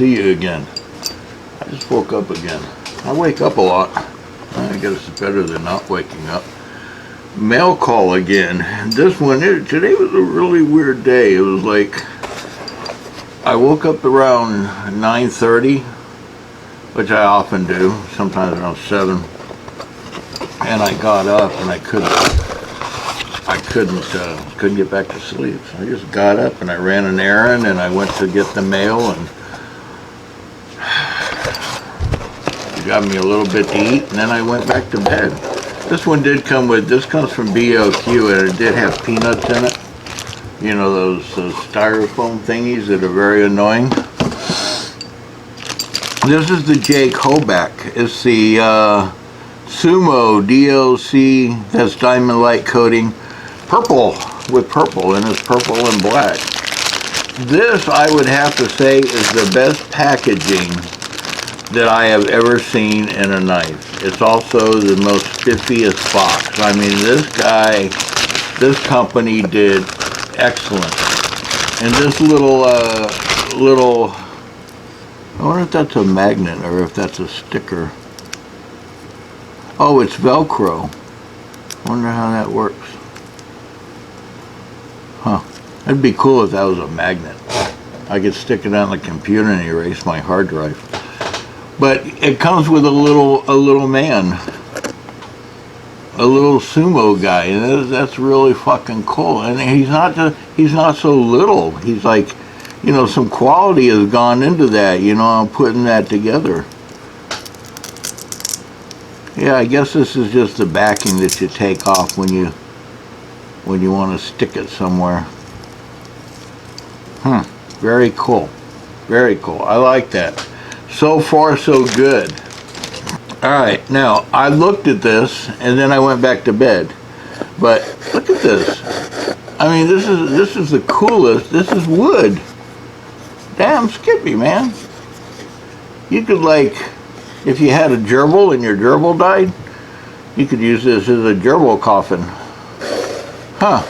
see you again. I just woke up again. I wake up a lot. I guess it's better than not waking up. Mail call again. This one, today was a really weird day. It was like, I woke up around 9:30, which I often do, sometimes around 7. And I got up and I couldn't get back to sleep. So I just got up and I ran an errand and I went to get the mail, and it got me a little bit to eat, and then I went back to bed. This one did come with, this comes from BOQ, and it did have peanuts in it. You know, those styrofoam thingies that are very annoying. This is the Jake Hoback. It's the Sumo DLC, that's diamond light coating, purple with purple, and it's purple and black. This, I would have to say, is the best packaging that I have ever seen in a knife. It's also the most spiffiest box. I mean, this company did excellent. And this little, I wonder if that's a magnet or if that's a sticker. Oh, it's Velcro. Wonder how that works. Huh. It'd be cool if that was a magnet. I could stick it on the computer and erase my hard drive. But it comes with a little man. A little sumo guy, and that's really fucking cool. And he's not so little. He's like, you know, some quality has gone into that, you know, I'm putting that together. Yeah, I guess this is just the backing that you take off when you want to stick it somewhere. Very cool. Very cool. I like that. So far, so good. Alright, now, I looked at this, and then I went back to bed. But, look at this. I mean, this is the coolest. This is wood. Damn Skippy, man. You could, like, if you had a gerbil and your gerbil died, you could use this as a gerbil coffin. Huh.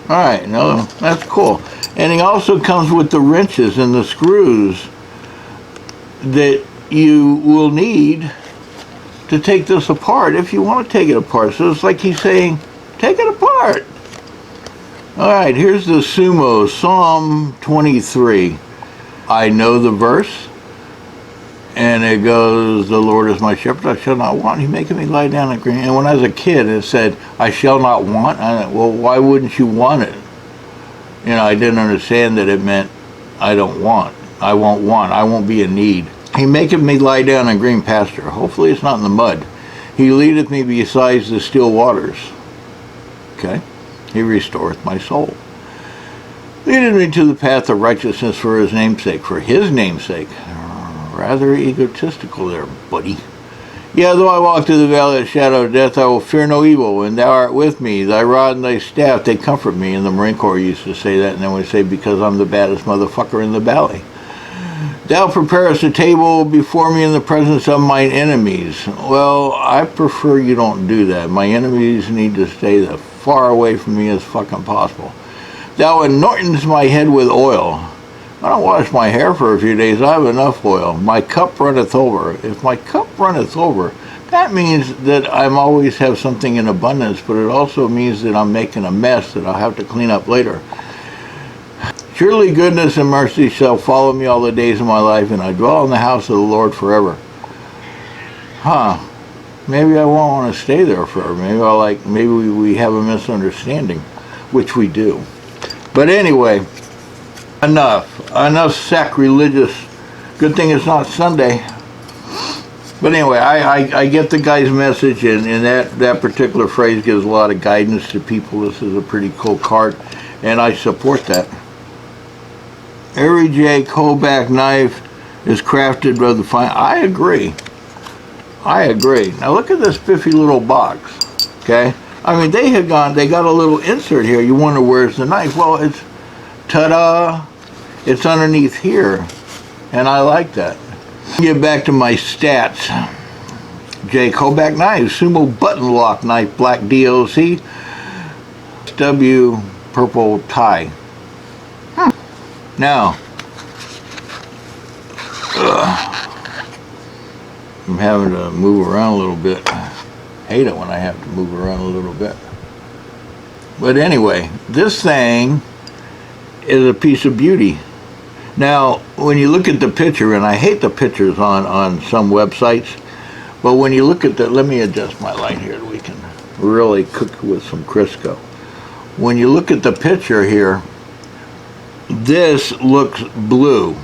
Alright, no, that's cool. And it also comes with the wrenches and the screws that you will need to take this apart if you want to take it apart. So it's like he's saying, take it apart. Alright, here's the Sumo, Psalm 23. I know the verse, and it goes, the Lord is my shepherd, I shall not want. He maketh me lie down in green. And when I was a kid, it said, I shall not want. Well, why wouldn't you want it? You know, I didn't understand that it meant I don't want. I won't want. I won't be in need. He maketh me lie down in green pasture. Hopefully it's not in the mud. He leadeth me beside the still waters. Okay? He restoreth my soul. Leadeth me to the path of righteousness for his namesake. For his namesake. Rather egotistical there, buddy. Yea, though I walk through the valley of the shadow of death, I will fear no evil, and thou art with me. Thy rod and thy staff, they comfort me. And the Marine Corps used to say that, and then we say, because I'm the baddest motherfucker in the valley. Thou preparest a table before me in the presence of mine enemies. Well, I prefer you don't do that. My enemies need to stay as far away from me as fucking possible. Thou anointest my head with oil. I don't wash my hair for a few days. I have enough oil. My cup runneth over. If my cup runneth over, that means that I'm always have something in abundance, but it also means that I'm making a mess that I'll have to clean up later. Surely goodness and mercy shall follow me all the days of my life, and I dwell in the house of the Lord forever. Huh. Maybe I won't want to stay there forever. Maybe we have a misunderstanding, which we do. But anyway, enough sacrilegious. Good thing it's not Sunday. But anyway, I get the guy's message, and that particular phrase gives a lot of guidance to people. This is a pretty cool card, and I support that. Every Jake Hoback knife is crafted by the fine. I agree. Now look at this spiffy little box. Okay, I mean they got a little insert here. You wonder where's the knife? Well, it's ta-da! It's underneath here, and I like that. Get back to my stats. Jake Hoback Knives Sumo button lock knife, black DOC, W purple tie. Now, I'm having to move around a little bit. I hate it when I have to move around a little bit. But anyway, this thing is a piece of beauty. Now, when you look at the picture, and I hate the pictures on some websites, but when you look at the, let me adjust my light here so we can really cook with some Crisco. When you look at the picture here, this looks blue.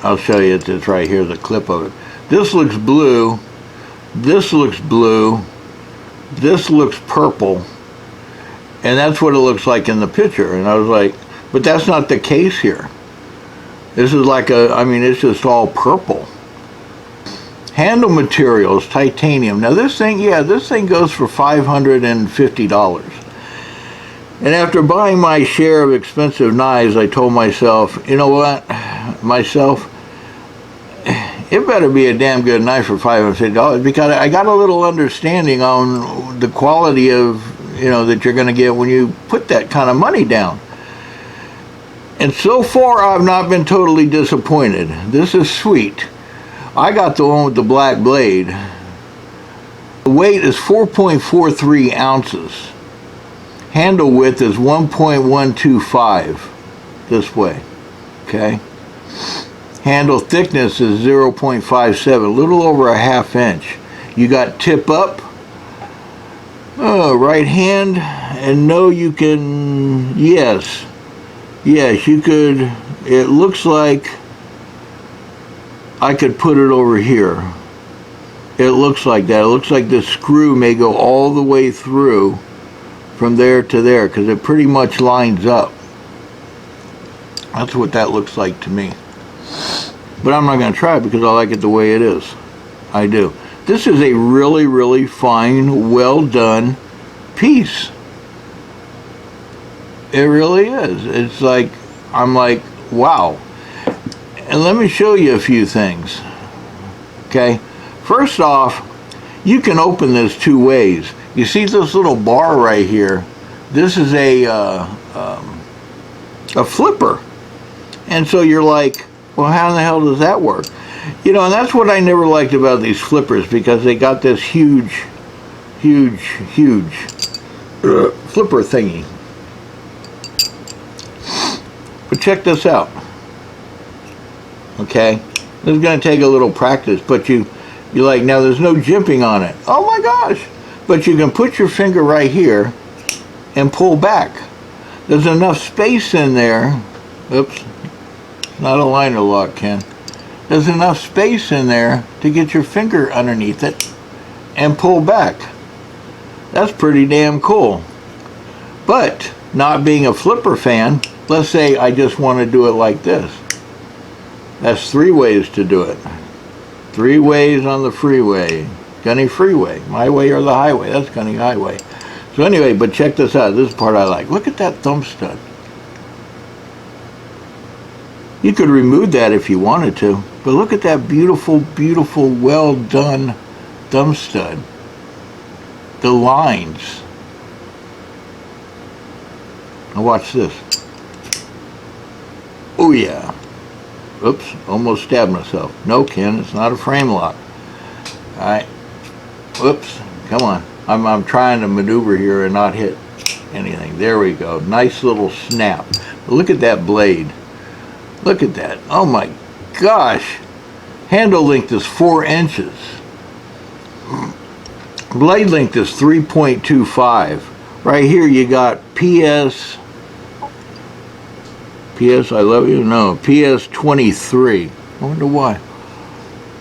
I'll show you, it's right here, the clip of it. This looks blue, this looks blue, this looks purple, and that's what it looks like in the picture. And I was like, but that's not the case here. This is like I mean, it's just all purple. Handle materials, titanium. Now this thing, yeah, this thing goes for $550. And after buying my share of expensive knives, I told myself, you know what, it better be a damn good knife for $550, because I got a little understanding on the quality of, you know, that you're going to get when you put that kind of money down. And so far, I've not been totally disappointed. This is sweet. I got the one with the black blade. The weight is 4.43 ounces. Handle width is 1.125 this way. Okay. Handle thickness is 0.57, a little over a half inch. You got tip up, right hand, and no, you can, yes, you could, it looks like I could put it over here. It looks like that. It looks like the screw may go all the way through from there to there, because it pretty much lines up. That's what that looks like to me. But I'm not going to try it because I like it the way it is. I do. This is a really, really fine, well done piece. It really is. It's like, I'm like, wow. And let me show you a few things. Okay. First off, you can open this two ways. You see this little bar right here? This is a flipper. And so you're like, well, how in the hell does that work? You know, and that's what I never liked about these flippers, because they got this huge flipper thingy. But check this out. Okay, this is going to take a little practice, but you're like, now there's no jimping on it. Oh my gosh. But you can put your finger right here and pull back. There's enough space in there. Oops. Not a liner lock, Ken. There's enough space in there to get your finger underneath it and pull back. That's pretty damn cool. But not being a flipper fan, let's say I just want to do it like this. That's 3 ways to do it. 3 ways on the freeway. Gunny Freeway. My way or the highway. That's Gunny Highway. So anyway, but check this out. This is the part I like. Look at that thumb stud. You could remove that if you wanted to, but look at that beautiful, beautiful, well done thumb stud. The lines. Now watch this. Oh yeah. Oops, almost stabbed myself. No, Ken, it's not a frame lock. Alright. Whoops, come on. I'm trying to maneuver here and not hit anything. There we go. Nice little snap. Look at that blade. Look at that. Oh my gosh. Handle length is 4 inches. Blade length is 3.25. Right here you got PS I love you? No, PS 23. I wonder why.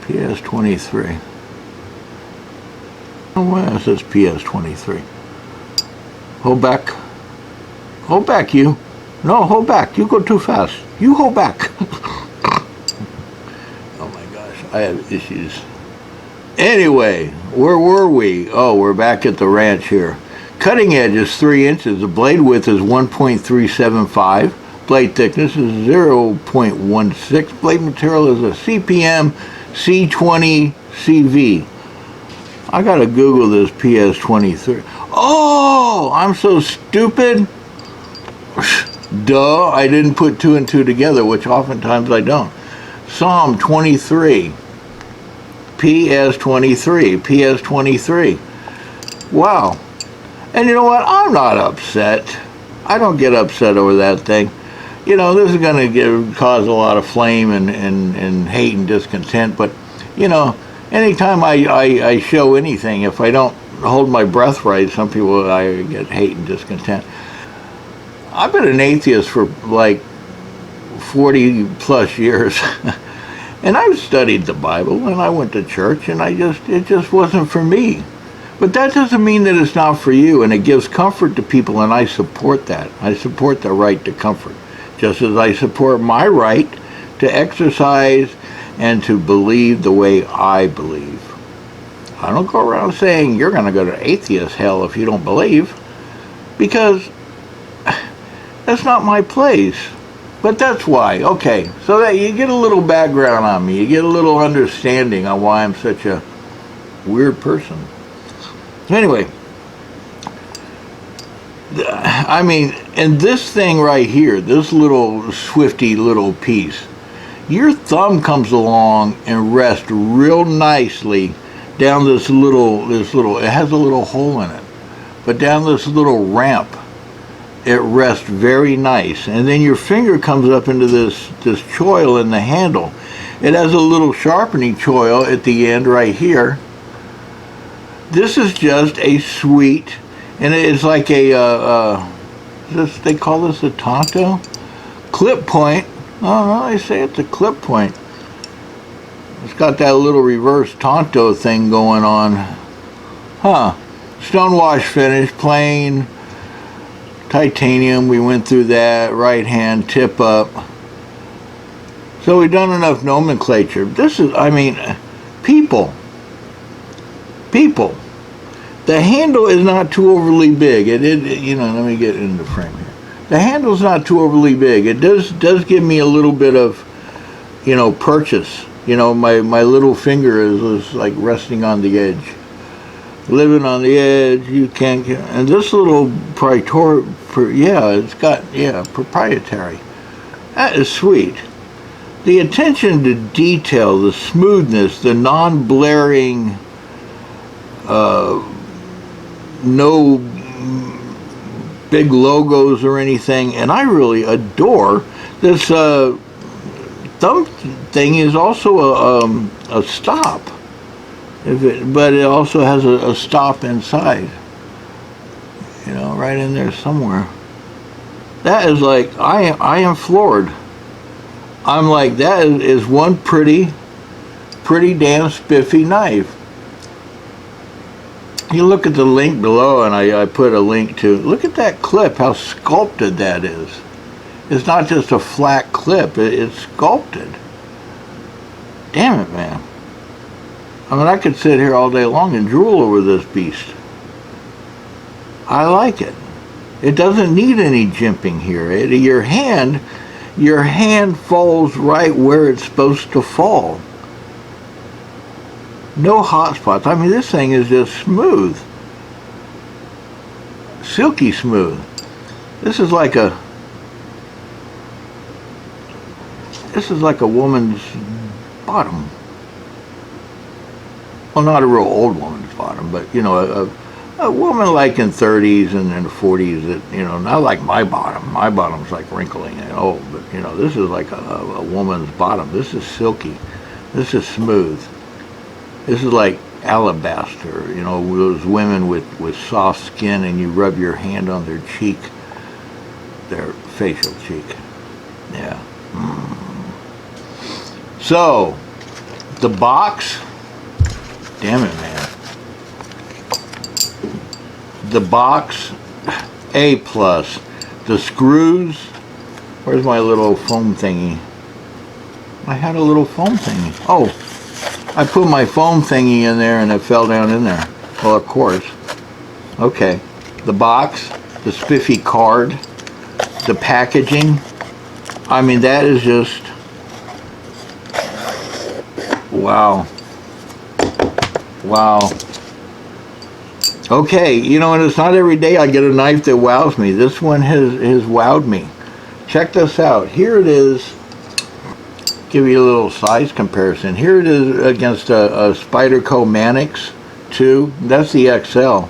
PS 23. Oh, why it says PS 23. Hold back. Hold back, you. No, hold back. You go too fast. You hold back. Oh my gosh, I have issues. Anyway, where were we? Oh, we're back at the ranch here. Cutting edge is 3 inches. The blade width is 1.375. Blade thickness is 0.16. Blade material is a CPM C20 CV. I gotta Google this PS23. Oh, I'm so stupid. Duh, I didn't put 2 and 2 together, which oftentimes I don't. Psalm 23. PS23. Wow. And you know what? I'm not upset. I don't get upset over that thing. You know, this is going to cause a lot of flame and hate and discontent, but, you know, anytime I show anything, if I don't hold my breath right, some people, I get hate and discontent. I've been an atheist for like 40 plus years. And I've studied the Bible, and I went to church, and it just wasn't for me. But that doesn't mean that it's not for you, and it gives comfort to people, and I support that. I support the right to comfort, just as I support my right to exercise and to believe the way I believe. I don't go around saying you're going to go to atheist hell if you don't believe, because that's not my place. But that's why. Okay, so that you get a little background on me, you get a little understanding on why I'm such a weird person. Anyway, I mean, and this thing right here, this little swifty little piece, your thumb comes along and rests real nicely down this little, it has a little hole in it, but down this little ramp, it rests very nice. And then your finger comes up into this choil in the handle. It has a little sharpening choil at the end right here. This is just a sweet, and it's like a, they call this a tonto? Clip point. Oh no, they say it's a clip point. It's got that little reverse tonto thing going on. Huh. Stonewashed finish, plain, titanium, we went through that, right hand, tip up. So we've done enough nomenclature. This is, I mean, people. The handle is not too overly big. It you know, let me get it in the frame here. The handle's not too overly big. It does give me a little bit of, you know, purchase. You know, my little finger is like resting on the edge. Living on the edge, you can't get, and this little proprietary. That is sweet. The attention to detail, the smoothness, the non-blaring, no big logos or anything, and I really adore this thumb thing. Is also a stop. But it also has a stop inside, you know, right in there somewhere. That is like, I am floored. I'm like, that is one pretty damn spiffy knife. You look at the link below, and I put a link to, look at that clip, how sculpted that is. It's not just a flat clip, it's sculpted. Damn it, man. I mean, I could sit here all day long and drool over this beast. I like it. It doesn't need any jimping here. Your hand falls right where it's supposed to fall. No hot spots. I mean, this thing is just smooth. Silky smooth. This is like a woman's bottom. Well, not a real old woman's bottom, but, you know, a woman like in 30s and in the 40s that, you know, not like my bottom. My bottom's like wrinkling and old, but, you know, this is like a woman's bottom. This is silky. This is smooth. This is like alabaster, you know, those women with soft skin, and you rub your hand on their cheek, their facial cheek. Yeah. So, the box, damn it, man. The box, A+. The screws, where's my little foam thingy? I had a little foam thingy. Oh, I put my foam thingy in there and it fell down in there. Well, of course. Okay. The box, the spiffy card, the packaging. I mean, that is just, wow. Wow. Okay, you know, and it's not every day I get a knife that wows me. This one has wowed me. Check this out. Here it is. give you a little size comparison. Here it is against a Spyderco Manix 2. That's the XL.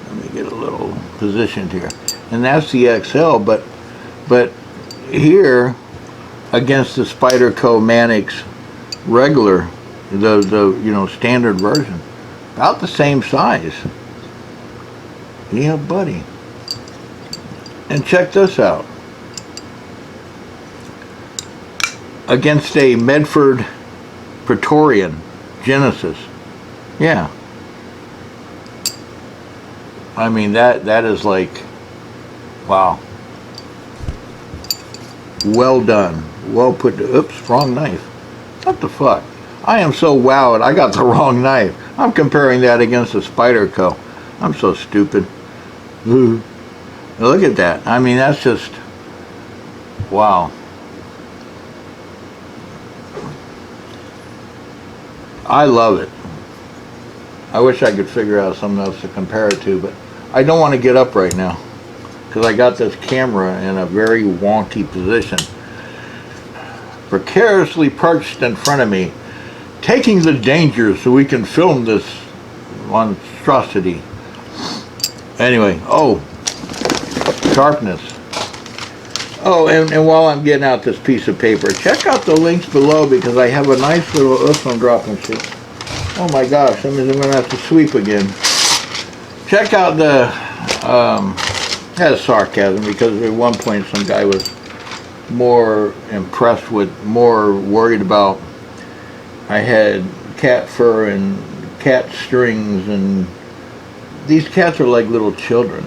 Let me get a little positioned here. And that's the XL, but here against the Spyderco Manix regular, the standard version, about the same size. Yeah, buddy. And check this out. Against a Medford Praetorian Genesis. Yeah. I mean, that is like, wow. Well done. Well put. Oops, wrong knife. What the fuck? I am so wowed. I got the wrong knife. I'm comparing that against a Spyderco. I'm so stupid. Ooh. Look at that. I mean, that's just, wow. I love it. I wish I could figure out something else to compare it to, but I don't want to get up right now because I got this camera in a very wonky position. Precariously perched in front of me, taking the danger so we can film this monstrosity. Anyway, oh, sharpness. Oh, and while I'm getting out this piece of paper, check out the links below because I have a nice little, oops, I'm dropping shit. Oh my gosh, that means I'm going to have to sweep again. Check out the, that's sarcasm because at one point some guy was more impressed with, more worried about, I had cat fur and cat strings, and these cats are like little children.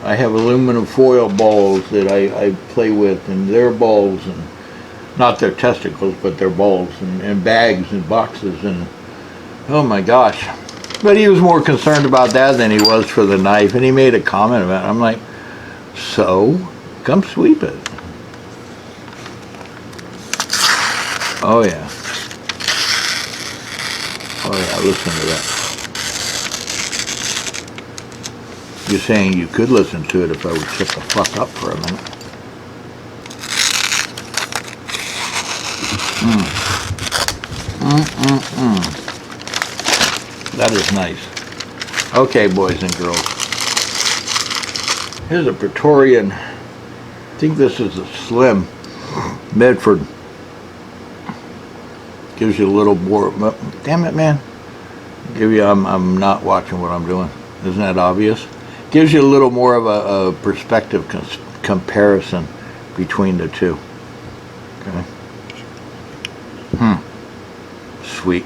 I have aluminum foil balls that I play with, and their balls, and not their testicles, but their balls, and bags and boxes, and oh my gosh. But he was more concerned about that than he was for the knife, and he made a comment about it. I'm like, so, come sweep it. Oh yeah. Oh yeah, listen to that. You're saying you could listen to it if I would shut the fuck up for a minute. That is nice. Okay, boys and girls. Here's a Praetorian. I think this is a slim Medford. Gives you a little more. Damn it, man. Give you. I'm not watching what I'm doing. Isn't that obvious? Gives you a little more of a perspective comparison between the two. Okay. Sweet.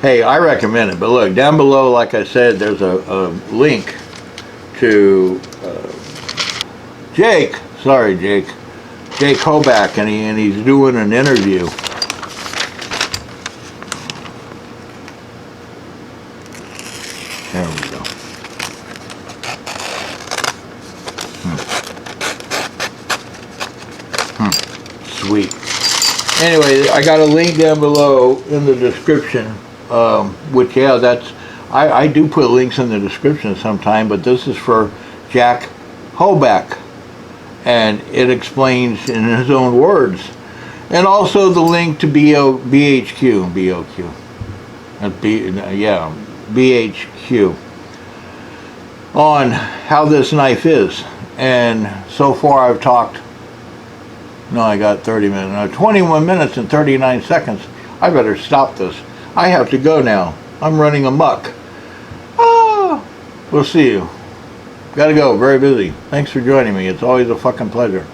Hey, I recommend it. But look, down below, like I said, there's a link to Jake. Sorry, Jake. Jake Hoback, and he's doing an interview. There we go. Sweet. Anyway, I got a link down below in the description, which, yeah, that's, I do put links in the description sometime, but this is for Jake Hoback, and it explains in his own words. And also the link to BHQ, on how this knife is. And so far I've talked, no, I got 30 minutes, no, 21 minutes and 39 seconds. I better stop this. I have to go now. I'm running amok. We'll see you. Gotta go, very busy. Thanks for joining me. It's always a fucking pleasure.